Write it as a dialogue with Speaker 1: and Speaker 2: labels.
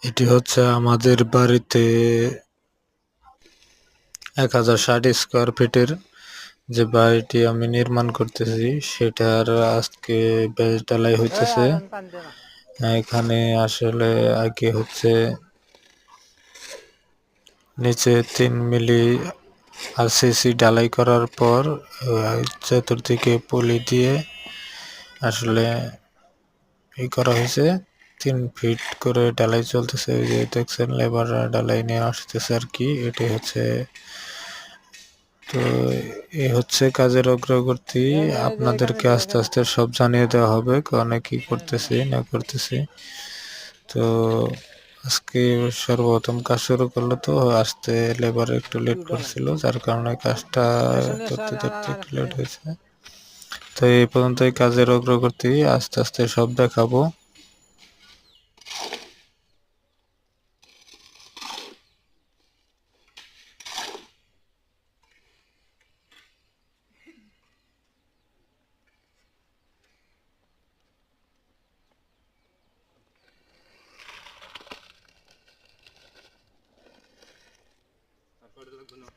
Speaker 1: এটি হচ্ছে আমাদের বাড়িতে 1060 স্কোয়ার ফিটের যে বাড়িটি আমি নির্মাণ করতেছি সেটার আজকে বেজ ঢালাই হইতেছে। এখানে আসলে আগে হচ্ছে নিচে 3 মিলি আরসিসি ঢালাই করার পর চতুর্দিকে পলি দিয়ে আসলে করা হয়েছে। 3 ফিট করে ঢালাই চলতেছে, ওই যে দেখছেন লেবাররা ঢালাই নিয়ে আসতেছে আর কি। এটাই হচ্ছে, তো এই হচ্ছে কাজের অগ্রগতি। আপনাদেরকে আস্তে আস্তে সব জানিয়ে দেওয়া হবে কোনে কি করতেছি না করতেছি। তো আজকে সর্বপ্রথম কাজ শুরু করলো, তো আসতে লেবার একটু লেট করছিল, যার কারণে কাজটা করতে করতে একটু লেট হয়েছে। তো এই পর্যন্ত কাজের অগ্রগতি আস্তে আস্তে সব দেখাবো।